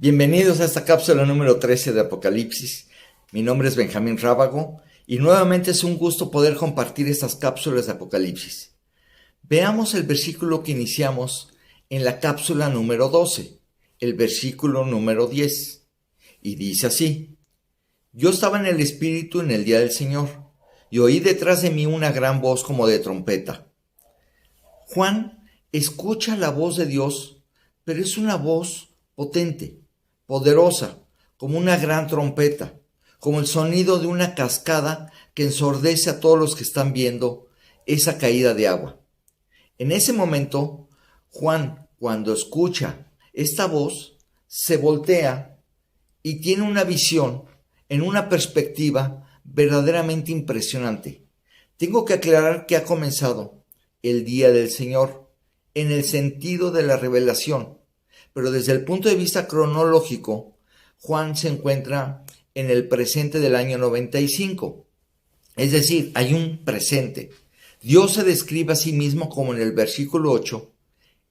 Bienvenidos a esta cápsula número 13 de Apocalipsis. Mi nombre es Benjamín Rábago y nuevamente es un gusto poder compartir estas cápsulas de Apocalipsis. Veamos el versículo que iniciamos en la cápsula número 12, el versículo número 10, y dice así: Yo estaba en el Espíritu en el día del Señor, y oí detrás de mí una gran voz como de trompeta. Juan escucha la voz de Dios, pero es una voz potente, poderosa, como una gran trompeta, como el sonido de una cascada que ensordece a todos los que están viendo esa caída de agua. En ese momento, Juan, cuando escucha esta voz, se voltea y tiene una visión en una perspectiva verdaderamente impresionante. Tengo que aclarar que ha comenzado el día del Señor en el sentido de la revelación, pero desde el punto de vista cronológico, Juan se encuentra en el presente del año 95. Es decir, hay un presente. Dios se describe a sí mismo como en el versículo 8,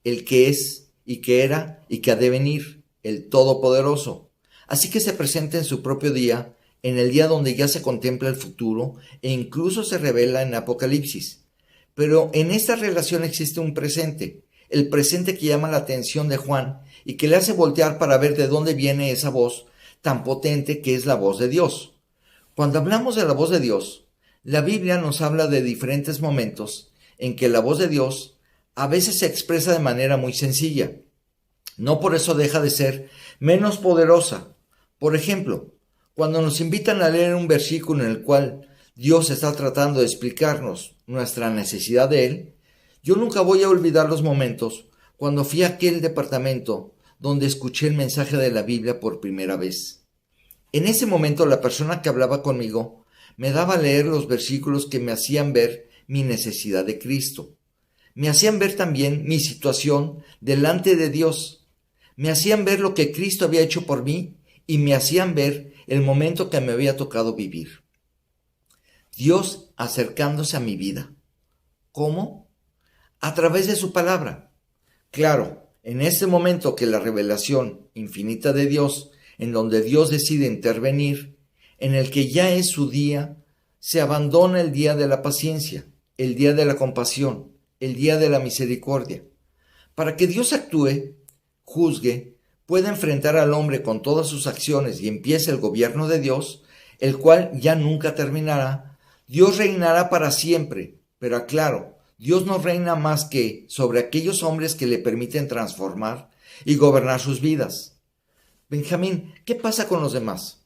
el que es y que era y que ha de venir, el Todopoderoso. Así que se presenta en su propio día, en el día donde ya se contempla el futuro e incluso se revela en Apocalipsis. Pero en esta relación existe un presente, el presente que llama la atención de Juan y que le hace voltear para ver de dónde viene esa voz tan potente que es la voz de Dios. Cuando hablamos de la voz de Dios, la Biblia nos habla de diferentes momentos en que la voz de Dios a veces se expresa de manera muy sencilla. No por eso deja de ser menos poderosa. Por ejemplo, cuando nos invitan a leer un versículo en el cual Dios está tratando de explicarnos nuestra necesidad de Él, yo nunca voy a olvidar los momentos cuando fui a aquel departamento donde escuché el mensaje de la Biblia por primera vez. En ese momento la persona que hablaba conmigo me daba a leer los versículos que me hacían ver mi necesidad de Cristo. Me hacían ver también mi situación delante de Dios. Me hacían ver lo que Cristo había hecho por mí y me hacían ver el momento que me había tocado vivir. Dios acercándose a mi vida. ¿Cómo? A través de su palabra. Claro, en ese momento que la revelación infinita de Dios, en donde Dios decide intervenir, en el que ya es su día, se abandona el día de la paciencia, el día de la compasión, el día de la misericordia. Para que Dios actúe, juzgue, pueda enfrentar al hombre con todas sus acciones y empiece el gobierno de Dios, el cual ya nunca terminará, Dios reinará para siempre, pero aclaro, Dios no reina más que sobre aquellos hombres que le permiten transformar y gobernar sus vidas. Benjamín, ¿qué pasa con los demás?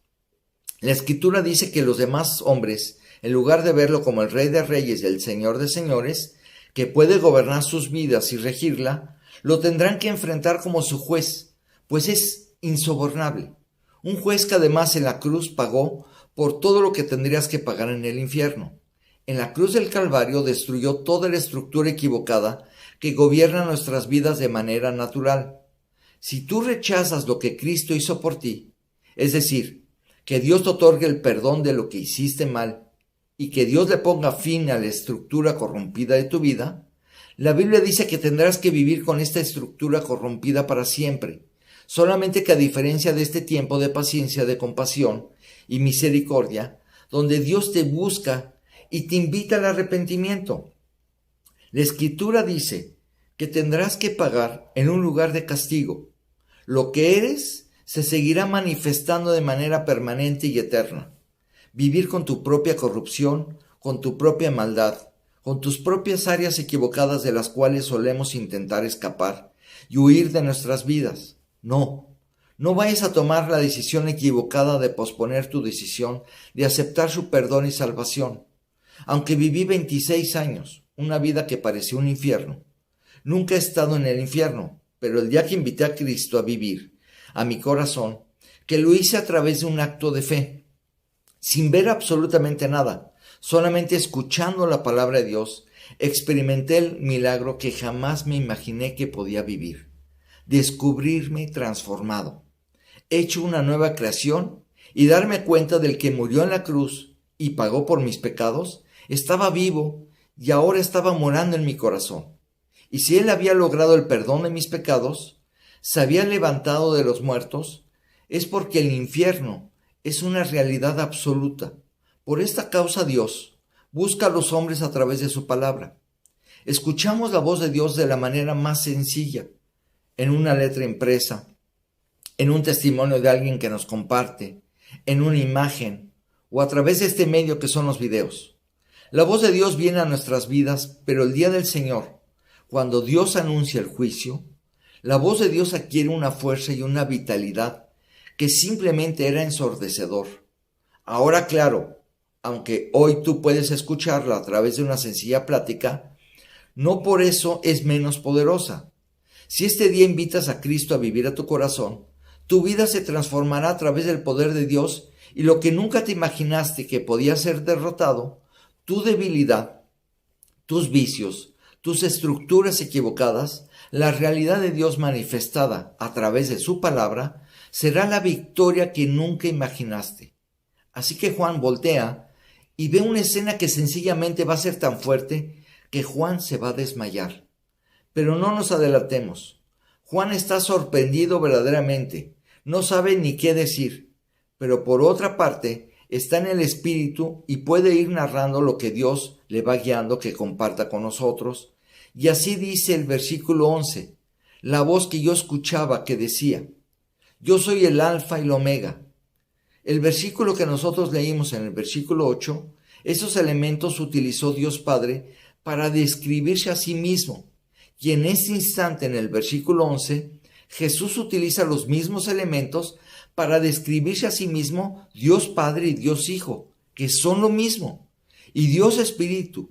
La Escritura dice que los demás hombres, en lugar de verlo como el Rey de Reyes y el Señor de Señores, que puede gobernar sus vidas y regirla, lo tendrán que enfrentar como su juez, pues es insobornable. Un juez que además en la cruz pagó por todo lo que tendrías que pagar en el infierno. En la cruz del Calvario destruyó toda la estructura equivocada que gobierna nuestras vidas de manera natural. Si tú rechazas lo que Cristo hizo por ti, es decir, que Dios te otorgue el perdón de lo que hiciste mal y que Dios le ponga fin a la estructura corrompida de tu vida, la Biblia dice que tendrás que vivir con esta estructura corrompida para siempre, solamente que a diferencia de este tiempo de paciencia, de compasión y misericordia, donde Dios te busca y te invita al arrepentimiento. La Escritura dice que tendrás que pagar en un lugar de castigo. Lo que eres se seguirá manifestando de manera permanente y eterna. Vivir con tu propia corrupción, con tu propia maldad, con tus propias áreas equivocadas de las cuales solemos intentar escapar y huir de nuestras vidas. No vayas a tomar la decisión equivocada de posponer tu decisión de aceptar su perdón y salvación. Aunque viví 26 años, una vida que pareció un infierno. Nunca he estado en el infierno, pero el día que invité a Cristo a vivir a mi corazón, que lo hice a través de un acto de fe, sin ver absolutamente nada, solamente escuchando la palabra de Dios, experimenté el milagro que jamás me imaginé que podía vivir. Descubrirme transformado, hecho una nueva creación y darme cuenta del que murió en la cruz y pagó por mis pecados, estaba vivo y ahora estaba morando en mi corazón. Y si Él había logrado el perdón de mis pecados, se había levantado de los muertos, es porque el infierno es una realidad absoluta. Por esta causa Dios busca a los hombres a través de su palabra. Escuchamos la voz de Dios de la manera más sencilla, en una letra impresa, en un testimonio de alguien que nos comparte, en una imagen o a través de este medio que son los videos. La voz de Dios viene a nuestras vidas, pero el día del Señor, cuando Dios anuncia el juicio, la voz de Dios adquiere una fuerza y una vitalidad que simplemente era ensordecedor. Ahora, claro, aunque hoy tú puedes escucharla a través de una sencilla plática, no por eso es menos poderosa. Si este día invitas a Cristo a vivir a tu corazón, tu vida se transformará a través del poder de Dios y lo que nunca te imaginaste que podía ser derrotado, tu debilidad, tus vicios, tus estructuras equivocadas, la realidad de Dios manifestada a través de su palabra, será la victoria que nunca imaginaste. Así que Juan voltea y ve una escena que sencillamente va a ser tan fuerte que Juan se va a desmayar. Pero no nos adelantemos. Juan está sorprendido verdaderamente, no sabe ni qué decir, pero por otra parte está en el Espíritu y puede ir narrando lo que Dios le va guiando que comparta con nosotros. Y así dice el versículo 11, la voz que yo escuchaba que decía, yo soy el Alfa y el Omega. El versículo que nosotros leímos en el versículo 8, esos elementos utilizó Dios Padre para describirse a sí mismo. Y en ese instante, en el versículo 11, Jesús utiliza los mismos elementos para describirse a sí mismo Dios Padre y Dios Hijo, que son lo mismo. Y Dios Espíritu,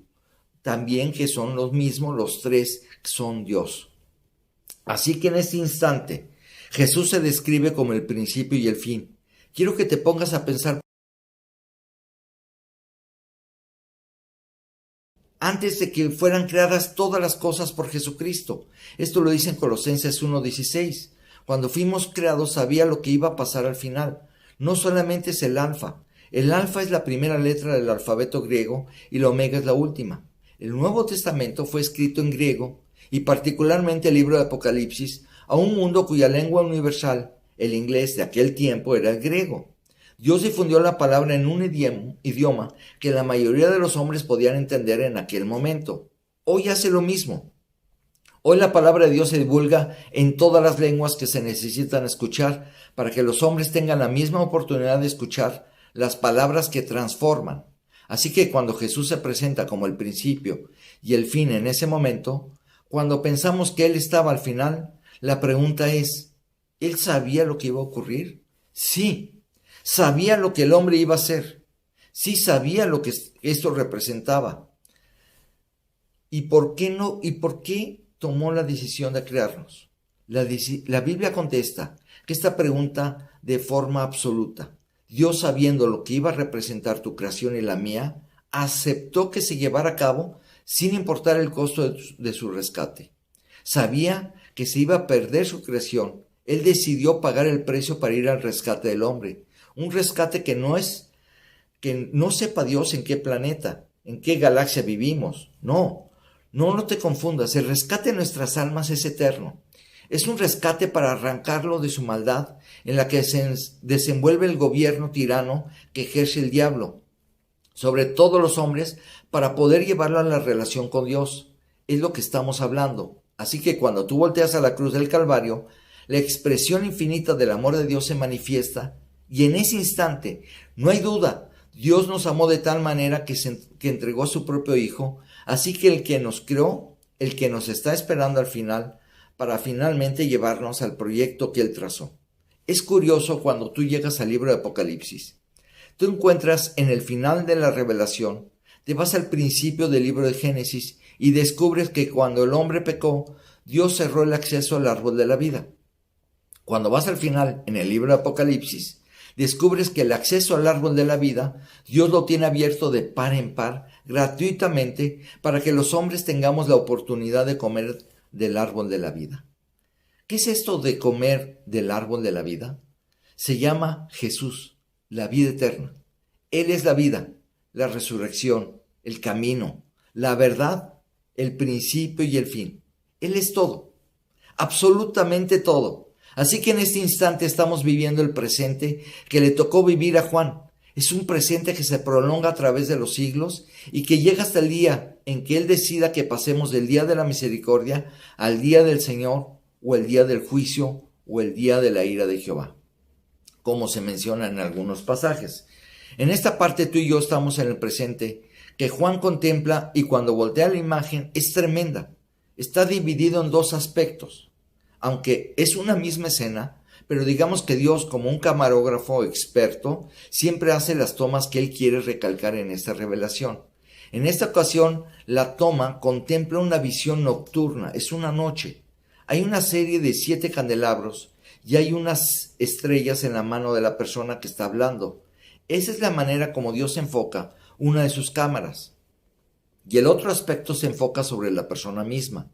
también que son los mismos, los tres son Dios. Así que en este instante, Jesús se describe como el principio y el fin. Quiero que te pongas a pensar antes de que fueran creadas todas las cosas por Jesucristo. Esto lo dice en Colosenses 1:16. Cuando fuimos creados sabía lo que iba a pasar al final. No solamente es el alfa. El alfa es la primera letra del alfabeto griego y la omega es la última. El Nuevo Testamento fue escrito en griego y particularmente el libro de Apocalipsis a un mundo cuya lengua universal, el inglés de aquel tiempo, era el griego. Dios difundió la palabra en un idioma que la mayoría de los hombres podían entender en aquel momento. Hoy hace lo mismo. Hoy la palabra de Dios se divulga en todas las lenguas que se necesitan escuchar para que los hombres tengan la misma oportunidad de escuchar las palabras que transforman. Así que cuando Jesús se presenta como el principio y el fin en ese momento, cuando pensamos que Él estaba al final, la pregunta es, ¿Él sabía lo que iba a ocurrir? Sí, sabía lo que el hombre iba a hacer. Sí sabía lo que esto representaba. ¿Y por qué no? ¿Y por qué tomó la decisión de crearnos? La Biblia contesta que esta pregunta de forma absoluta. Dios, sabiendo lo que iba a representar tu creación y la mía, aceptó que se llevara a cabo sin importar el costo de su rescate. Sabía que se iba a perder su creación. Él decidió pagar el precio para ir al rescate del hombre. Un rescate que no sepa Dios en qué planeta, en qué galaxia vivimos. No te confundas. El rescate de nuestras almas es eterno. Es un rescate para arrancarlo de su maldad en la que se desenvuelve el gobierno tirano que ejerce el diablo sobre todos los hombres para poder llevarlo a la relación con Dios. Es lo que estamos hablando. Así que cuando tú volteas a la cruz del Calvario, la expresión infinita del amor de Dios se manifiesta y en ese instante, no hay duda, Dios nos amó de tal manera que entregó a su propio Hijo. Así que el que nos creó, el que nos está esperando al final, para finalmente llevarnos al proyecto que Él trazó. Es curioso cuando tú llegas al libro de Apocalipsis. Tú encuentras en el final de la revelación, te vas al principio del libro de Génesis y descubres que cuando el hombre pecó, Dios cerró el acceso al árbol de la vida. Cuando vas al final, en el libro de Apocalipsis, descubres que el acceso al árbol de la vida, Dios lo tiene abierto de par en par, gratuitamente, para que los hombres tengamos la oportunidad de comer del árbol de la vida. ¿Qué es esto de comer del árbol de la vida? Se llama Jesús, la vida eterna. Él es la vida, la resurrección, el camino, la verdad, el principio y el fin. Él es todo, absolutamente todo. Así que en este instante estamos viviendo el presente que le tocó vivir a Juan. Es un presente que se prolonga a través de los siglos y que llega hasta el día en que Él decida que pasemos del día de la misericordia al día del Señor, o el día del juicio, o el día de la ira de Jehová, como se menciona en algunos pasajes. En esta parte tú y yo estamos en el presente que Juan contempla, y cuando voltea la imagen es tremenda. Está dividido en dos aspectos, aunque es una misma escena, pero digamos que Dios, como un camarógrafo experto, siempre hace las tomas que Él quiere recalcar en esta revelación. En esta ocasión, la toma contempla una visión nocturna, es una noche. Hay una serie de 7 candelabros y hay unas estrellas en la mano de la persona que está hablando. Esa es la manera como Dios enfoca una de sus cámaras. Y el otro aspecto se enfoca sobre la persona misma.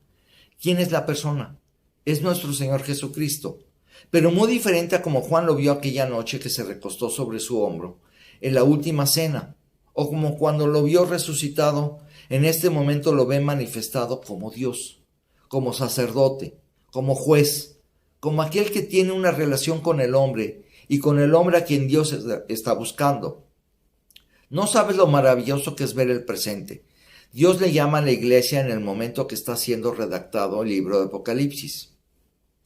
¿Quién es la persona? Es nuestro Señor Jesucristo. Pero muy diferente a como Juan lo vio aquella noche que se recostó sobre su hombro en la última cena, o como cuando lo vio resucitado. En este momento lo ve manifestado como Dios, como sacerdote, como juez, como aquel que tiene una relación con el hombre y con el hombre a quien Dios está buscando. No sabes lo maravilloso que es ver el presente. Dios le llama a la iglesia en el momento que está siendo redactado el libro de Apocalipsis.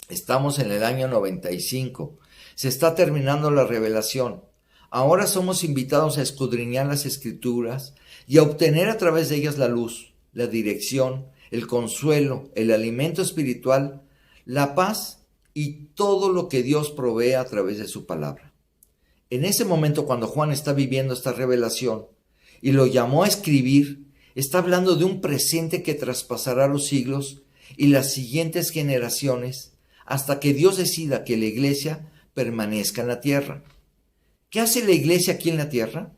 Estamos en el año 95. Se está terminando la revelación. Ahora somos invitados a escudriñar las Escrituras y a obtener a través de ellas la luz, la dirección, el consuelo, el alimento espiritual, la paz y todo lo que Dios provee a través de su palabra. En ese momento, cuando Juan está viviendo esta revelación y lo llamó a escribir, está hablando de un presente que traspasará los siglos y las siguientes generaciones, hasta que Dios decida que la iglesia permanezca en la tierra. ¿Qué hace la iglesia aquí en la tierra?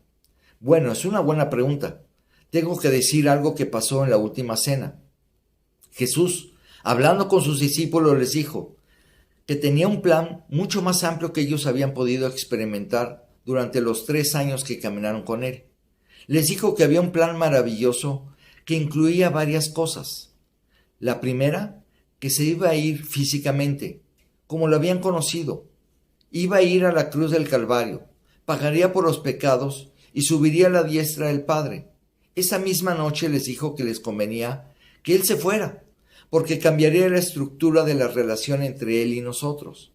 Bueno, es una buena pregunta. Tengo que decir algo que pasó en la última cena. Jesús, hablando con sus discípulos, les dijo que tenía un plan mucho más amplio que ellos habían podido experimentar durante los 3 años que caminaron con Él. Les dijo que había un plan maravilloso que incluía varias cosas. La primera, que se iba a ir físicamente, como lo habían conocido. Iba a ir a la cruz del Calvario, pagaría por los pecados y subiría a la diestra del Padre. Esa misma noche les dijo que les convenía que Él se fuera, porque cambiaría la estructura de la relación entre Él y nosotros.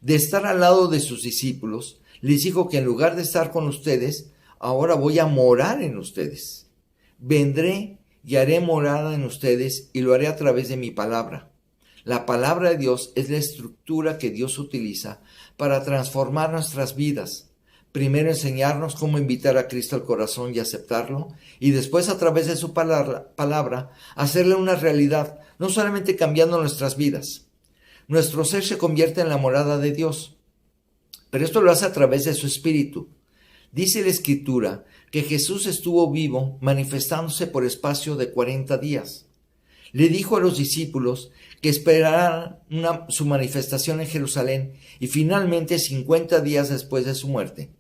De estar al lado de sus discípulos, les dijo que en lugar de estar con ustedes, ahora voy a morar en ustedes. Vendré y haré morada en ustedes y lo haré a través de mi palabra. La palabra de Dios es la estructura que Dios utiliza para transformar nuestras vidas. Primero enseñarnos cómo invitar a Cristo al corazón y aceptarlo, y después a través de su palabra hacerle una realidad, no solamente cambiando nuestras vidas. Nuestro ser se convierte en la morada de Dios, pero esto lo hace a través de su Espíritu. Dice la Escritura que Jesús estuvo vivo manifestándose por espacio de 40 días. Le dijo a los discípulos que esperaran su manifestación en Jerusalén y finalmente 50 días después de su muerte,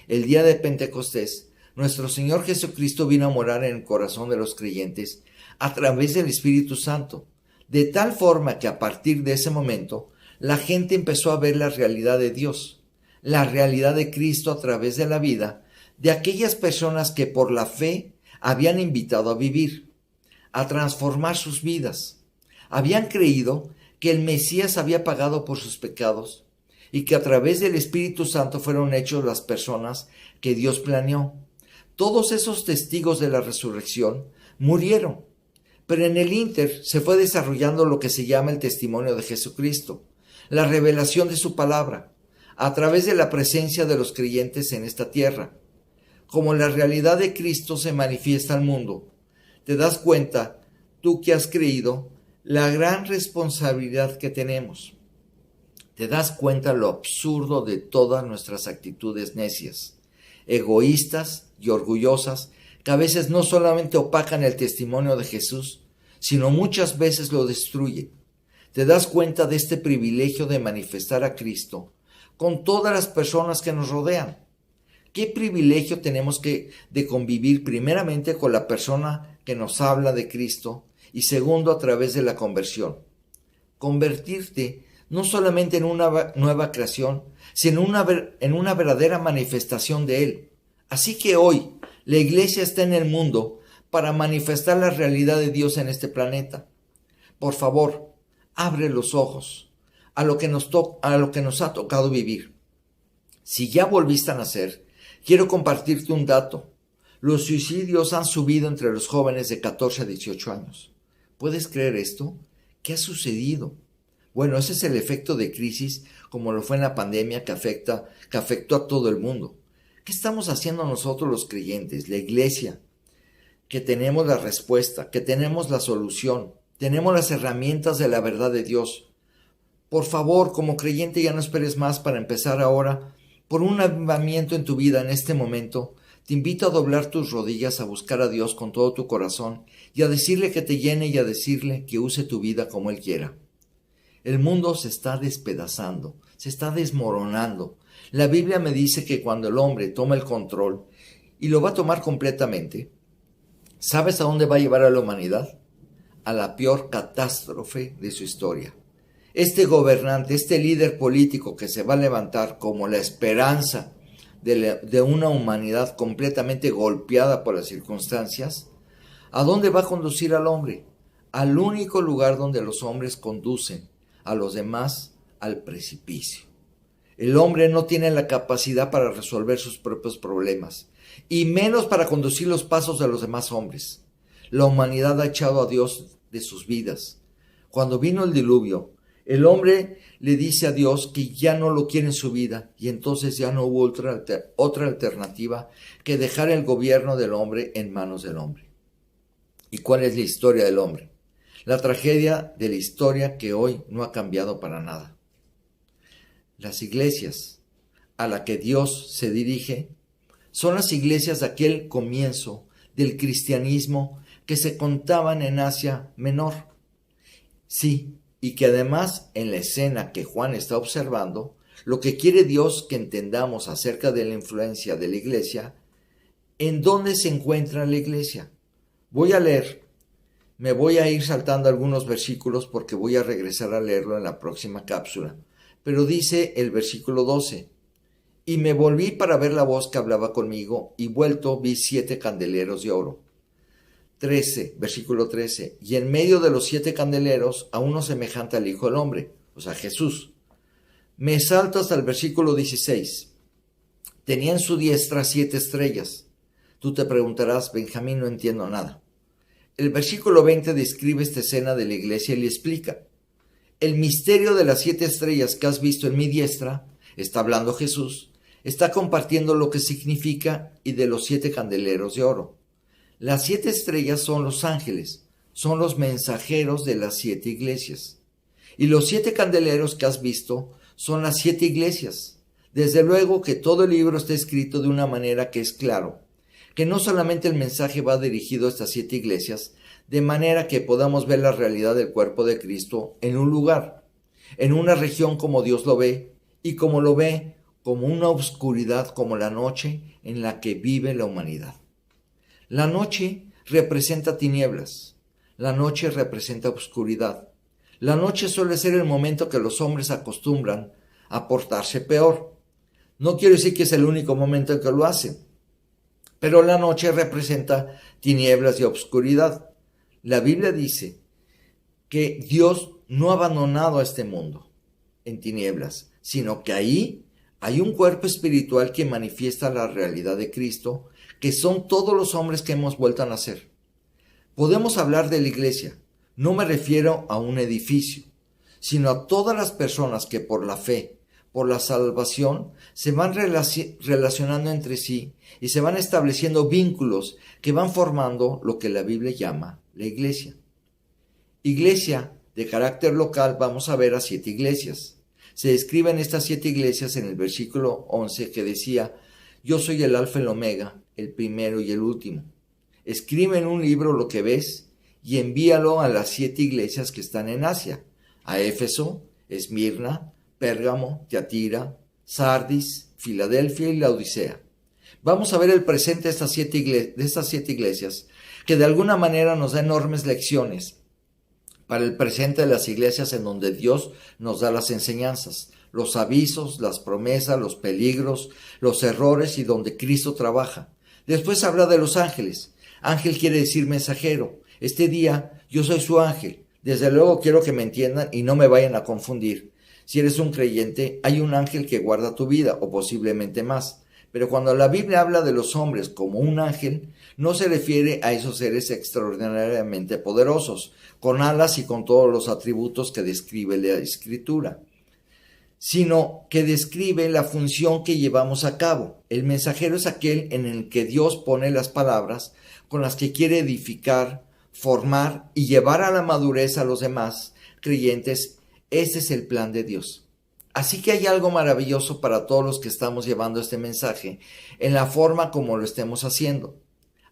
el día de Pentecostés, nuestro Señor Jesucristo vino a morar en el corazón de los creyentes a través del Espíritu Santo, de tal forma que a partir de ese momento la gente empezó a ver la realidad de Dios, la realidad de Cristo a través de la vida de aquellas personas que por la fe habían invitado a vivir, a transformar sus vidas. Habían creído que el Mesías había pagado por sus pecados y que a través del Espíritu Santo fueron hechos las personas que Dios planeó. Todos esos testigos de la resurrección murieron, pero en el ínter se fue desarrollando lo que se llama el testimonio de Jesucristo, la revelación de su palabra, a través de la presencia de los creyentes en esta tierra. Como la realidad de Cristo se manifiesta al mundo, te das cuenta, tú que has creído, la gran responsabilidad que tenemos. Te das cuenta lo absurdo de todas nuestras actitudes necias, egoístas y orgullosas, que a veces no solamente opacan el testimonio de Jesús, sino muchas veces lo destruyen. Te das cuenta de este privilegio de manifestar a Cristo con todas las personas que nos rodean. ¿Qué privilegio tenemos de convivir primeramente con la persona que nos habla de Cristo y segundo a través de la conversión? Convertirte no solamente en una nueva creación, sino en una verdadera manifestación de Él. Así que hoy la iglesia está en el mundo para manifestar la realidad de Dios en este planeta. Por favor, abre los ojos a lo que nos ha tocado vivir. Si ya volviste a nacer, quiero compartirte un dato. Los suicidios han subido entre los jóvenes de 14 a 18 años. ¿Puedes creer esto? ¿Qué ha sucedido? Bueno, ese es el efecto de crisis, como lo fue en la pandemia que afectó a todo el mundo. ¿Qué estamos haciendo nosotros los creyentes, la iglesia? Que tenemos la respuesta, que tenemos la solución, tenemos las herramientas de la verdad de Dios. Por favor, como creyente, ya no esperes más para empezar ahora por un avivamiento en tu vida en este momento. Te invito a doblar tus rodillas, a buscar a Dios con todo tu corazón y a decirle que te llene y a decirle que use tu vida como Él quiera. El mundo se está despedazando, se está desmoronando. La Biblia me dice que cuando el hombre toma el control y lo va a tomar completamente, ¿sabes a dónde va a llevar a la humanidad? A la peor catástrofe de su historia. Este gobernante, este líder político que se va a levantar como la esperanza de una humanidad completamente golpeada por las circunstancias, ¿a dónde va a conducir al hombre? Al único lugar donde los hombres conducen a los demás, al precipicio. El hombre no tiene la capacidad para resolver sus propios problemas, y menos para conducir los pasos de los demás hombres. La humanidad ha echado a Dios de sus vidas. Cuando vino el diluvio, el hombre le dice a Dios que ya no lo quiere en su vida, y entonces ya no hubo otra alternativa que dejar el gobierno del hombre en manos del hombre. ¿Y cuál es la historia del hombre? La tragedia de la historia que hoy no ha cambiado para nada. Las iglesias a las que Dios se dirige son las iglesias de aquel comienzo del cristianismo que se contaban en Asia Menor. Sí, y que además en la escena que Juan está observando, lo que quiere Dios que entendamos acerca de la influencia de la iglesia, ¿en dónde se encuentra la iglesia? Voy a leer. Me voy a ir saltando algunos versículos porque voy a regresar a leerlo en la próxima cápsula. Pero dice el versículo 12, y me volví para ver la voz que hablaba conmigo, y vuelto vi 7 candeleros de oro. 13, versículo 13, y en medio de los 7 candeleros a uno semejante al Hijo del Hombre, o sea, Jesús. Me salto hasta el versículo 16. Tenía en su diestra 7 estrellas. Tú te preguntarás, Benjamín, no entiendo nada. El versículo 20 describe esta escena de la iglesia y le explica. El misterio de las 7 estrellas que has visto en mi diestra, está hablando Jesús, está compartiendo lo que significa y de los 7 candeleros de oro. Las 7 estrellas son los ángeles, son los mensajeros de las 7 iglesias. Y los 7 candeleros que has visto son las 7 iglesias. Desde luego que todo el libro está escrito de una manera que es claro, que no solamente el mensaje va dirigido a estas 7 iglesias, de manera que podamos ver la realidad del cuerpo de Cristo en un lugar, en una región como Dios lo ve, y como lo ve como una oscuridad como la noche en la que vive la humanidad. La noche representa tinieblas, la noche representa oscuridad. La noche suele ser el momento que los hombres acostumbran a portarse peor. No quiero decir que es el único momento en que lo hacen, pero la noche representa tinieblas y oscuridad. La Biblia dice que Dios no ha abandonado a este mundo en tinieblas, sino que ahí hay un cuerpo espiritual que manifiesta la realidad de Cristo, que son todos los hombres que hemos vuelto a nacer. Podemos hablar de la iglesia, no me refiero a un edificio, sino a todas las personas que por la fe, por la salvación, se van relacionando entre sí y se van estableciendo vínculos que van formando lo que la Biblia llama la iglesia. Iglesia de carácter local, vamos a ver a 7 iglesias. Se describen estas 7 iglesias en el versículo 11 que decía, yo soy el alfa y el omega, el primero y el último. Escribe en un libro lo que ves y envíalo a las 7 iglesias que están en Asia, a Éfeso, Esmirna, Pérgamo, Tiatira, Sardis, Filadelfia y Laodicea. Vamos a ver el presente de estas 7 iglesias que de alguna manera nos da enormes lecciones para el presente de las iglesias en donde Dios nos da las enseñanzas, los avisos, las promesas, los peligros, los errores y donde Cristo trabaja. Después habla de los ángeles. Ángel quiere decir mensajero. Este día yo soy su ángel. Desde luego quiero que me entiendan y no me vayan a confundir. Si eres un creyente, hay un ángel que guarda tu vida, o posiblemente más. Pero cuando la Biblia habla de los hombres como un ángel, no se refiere a esos seres extraordinariamente poderosos, con alas y con todos los atributos que describe la Escritura, sino que describe la función que llevamos a cabo. El mensajero es aquel en el que Dios pone las palabras con las que quiere edificar, formar y llevar a la madurez a los demás creyentes. Ese es el plan de Dios. Así que hay algo maravilloso para todos los que estamos llevando este mensaje en la forma como lo estemos haciendo.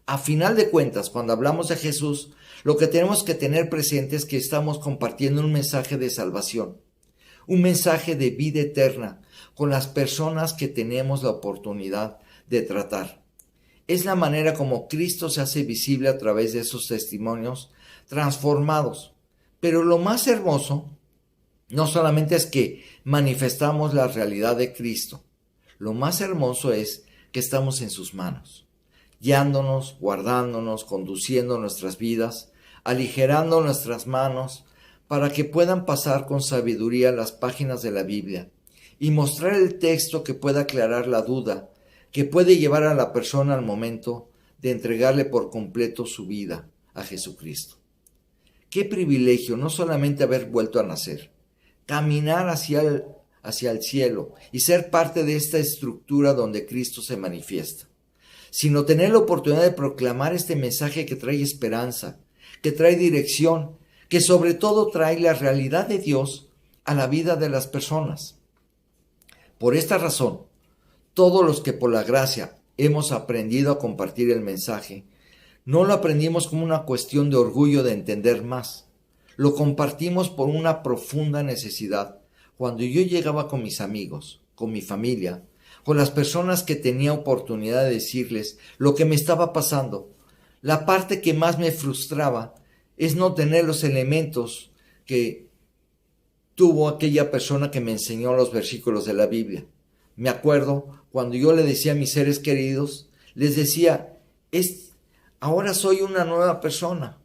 A final de cuentas, cuando hablamos de Jesús, lo que tenemos que tener presente es que estamos compartiendo un mensaje de salvación, un mensaje de vida eterna con las personas que tenemos la oportunidad de tratar. Es la manera como Cristo se hace visible a través de esos testimonios transformados. Pero lo más hermoso no solamente es que manifestamos la realidad de Cristo, lo más hermoso es que estamos en sus manos, guiándonos, guardándonos, conduciendo nuestras vidas, aligerando nuestras manos para que puedan pasar con sabiduría las páginas de la Biblia y mostrar el texto que pueda aclarar la duda, que puede llevar a la persona al momento de entregarle por completo su vida a Jesucristo. Qué privilegio no solamente haber vuelto a nacer, caminar hacia el cielo y ser parte de esta estructura donde Cristo se manifiesta, sino tener la oportunidad de proclamar este mensaje que trae esperanza, que trae dirección, que sobre todo trae la realidad de Dios a la vida de las personas. Por esta razón, todos los que por la gracia hemos aprendido a compartir el mensaje, no lo aprendimos como una cuestión de orgullo de entender más. Lo compartimos por una profunda necesidad. Cuando yo llegaba con mis amigos, con mi familia, con las personas que tenía oportunidad de decirles lo que me estaba pasando, la parte que más me frustraba es no tener los elementos que tuvo aquella persona que me enseñó los versículos de la Biblia. Me acuerdo cuando yo le decía a mis seres queridos, les decía, ahora soy una nueva persona.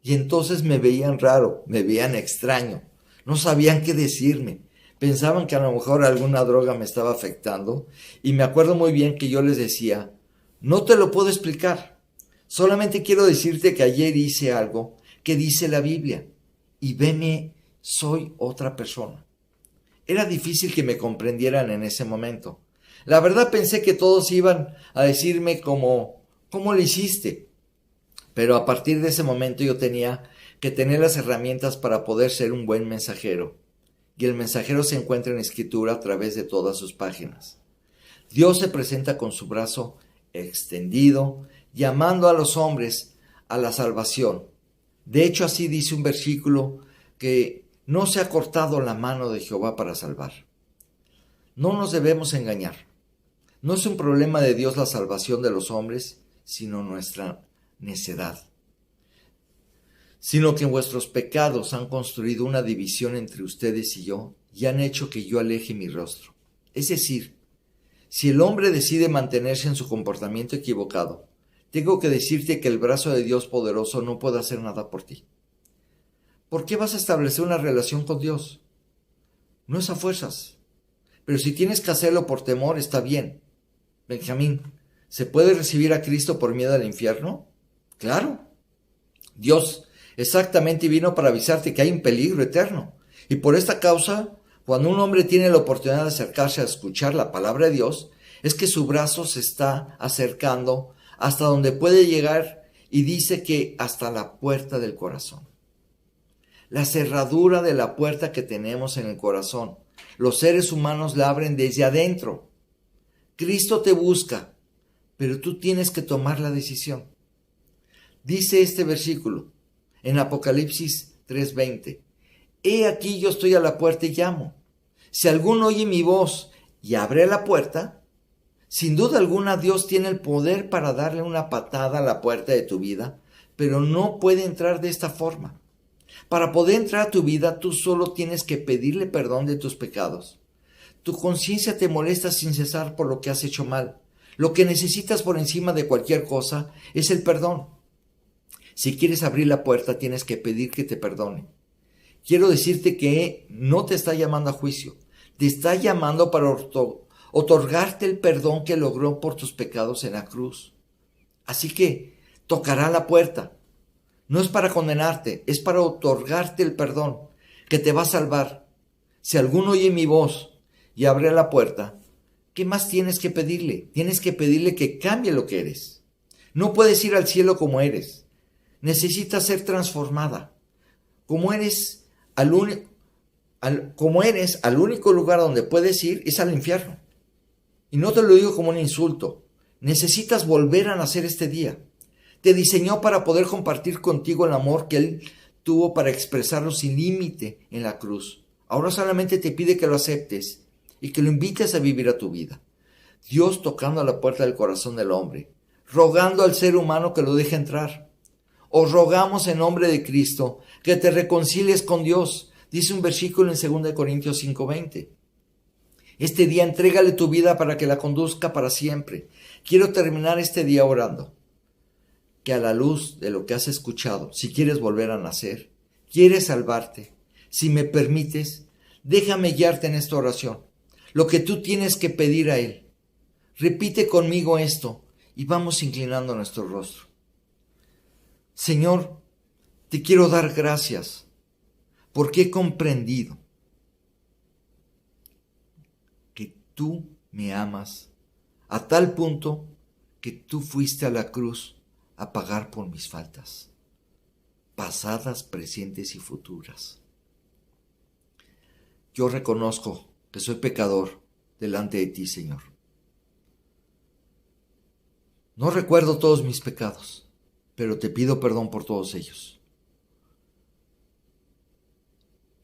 Y entonces me veían raro, me veían extraño, no sabían qué decirme. Pensaban que a lo mejor alguna droga me estaba afectando. Y me acuerdo muy bien que yo les decía, no te lo puedo explicar. Solamente quiero decirte que ayer hice algo que dice la Biblia. Y veme, soy otra persona. Era difícil que me comprendieran en ese momento. La verdad pensé que todos iban a decirme ¿cómo lo hiciste? Pero a partir de ese momento yo tenía que tener las herramientas para poder ser un buen mensajero. Y el mensajero se encuentra en Escritura a través de todas sus páginas. Dios se presenta con su brazo extendido, llamando a los hombres a la salvación. De hecho, así dice un versículo que no se ha cortado la mano de Jehová para salvar. No nos debemos engañar. No es un problema de Dios la salvación de los hombres, sino nuestra necedad. Sino que vuestros pecados han construido una división entre ustedes y yo y han hecho que yo aleje mi rostro. Es decir, si el hombre decide mantenerse en su comportamiento equivocado, tengo que decirte que el brazo de Dios poderoso no puede hacer nada por ti. ¿Por qué vas a establecer una relación con Dios? No es a fuerzas. Pero si tienes que hacerlo por temor, está bien. Benjamín, ¿se puede recibir a Cristo por miedo al infierno? Claro. Dios exactamente vino para avisarte que hay un peligro eterno. Y por esta causa, cuando un hombre tiene la oportunidad de acercarse a escuchar la palabra de Dios, es que su brazo se está acercando hasta donde puede llegar y dice que hasta la puerta del corazón. La cerradura de la puerta que tenemos en el corazón. Los seres humanos la abren desde adentro. Cristo te busca, pero tú tienes que tomar la decisión. Dice este versículo en Apocalipsis 3:20. He aquí yo estoy a la puerta y llamo. Si alguno oye mi voz y abre la puerta, sin duda alguna Dios tiene el poder para darle una patada a la puerta de tu vida, pero no puede entrar de esta forma. Para poder entrar a tu vida, tú solo tienes que pedirle perdón de tus pecados. Tu conciencia te molesta sin cesar por lo que has hecho mal. Lo que necesitas por encima de cualquier cosa es el perdón. Si quieres abrir la puerta, tienes que pedir que te perdone. Quiero decirte que no te está llamando a juicio. Te está llamando para otorgarte el perdón que logró por tus pecados en la cruz. Así que tocará la puerta. No es para condenarte, es para otorgarte el perdón que te va a salvar. Si alguno oye mi voz y abre la puerta, ¿qué más tienes que pedirle? Tienes que pedirle que cambie lo que eres. No puedes ir al cielo como eres. Necesitas ser transformada. Como eres, al único lugar donde puedes ir es al infierno. Y no te lo digo como un insulto. Necesitas volver a nacer este día. Te diseñó para poder compartir contigo el amor que Él tuvo para expresarlo sin límite en la cruz. Ahora solamente te pide que lo aceptes y que lo invites a vivir a tu vida. Dios tocando a la puerta del corazón del hombre, rogando al ser humano que lo deje entrar. Os rogamos en nombre de Cristo que te reconcilies con Dios, dice un versículo en 2 Corintios 5:20. Este día entrégale tu vida para que la conduzca para siempre. Quiero terminar este día orando que a la luz de lo que has escuchado, si quieres volver a nacer, quieres salvarte, si me permites, déjame guiarte en esta oración. Lo que tú tienes que pedir a Él. Repite conmigo esto y vamos inclinando nuestro rostro. Señor, te quiero dar gracias porque he comprendido que tú me amas a tal punto que tú fuiste a la cruz a pagar por mis faltas, pasadas, presentes y futuras. Yo reconozco que soy pecador delante de ti, Señor. No recuerdo todos mis pecados, pero te pido perdón por todos ellos.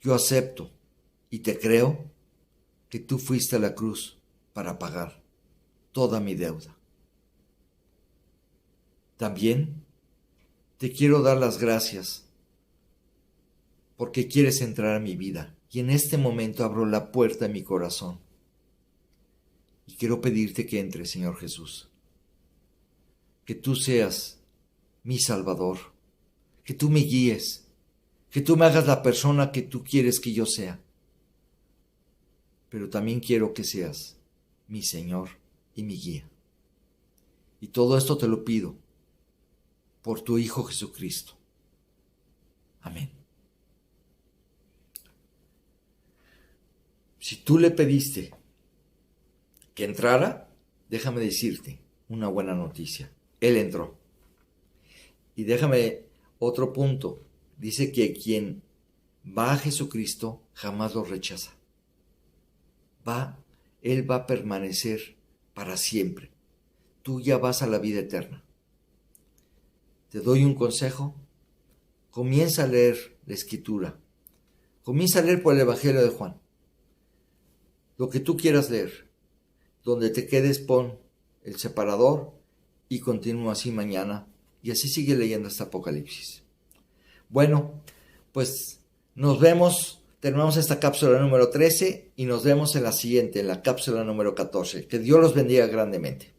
Yo acepto y te creo que tú fuiste a la cruz para pagar toda mi deuda. También te quiero dar las gracias porque quieres entrar a mi vida y en este momento abro la puerta de mi corazón y quiero pedirte que entres, Señor Jesús, que tú seas mi Salvador, que tú me guíes, que tú me hagas la persona que tú quieres que yo sea, pero también quiero que seas mi Señor y mi guía. Y todo esto te lo pido por tu Hijo Jesucristo. Amén. Si tú le pediste que entrara, déjame decirte una buena noticia. Él entró. Y déjame otro punto. Dice que quien va a Jesucristo jamás lo rechaza. Él va a permanecer para siempre. Tú ya vas a la vida eterna. Te doy un consejo. Comienza a leer la Escritura. Comienza a leer por el Evangelio de Juan. Lo que tú quieras leer. Donde te quedes, pon el separador y continúa así mañana. Y así sigue leyendo este Apocalipsis. Bueno, pues nos vemos. Terminamos esta cápsula número 13 y nos vemos en la siguiente, en la cápsula número 14. Que Dios los bendiga grandemente.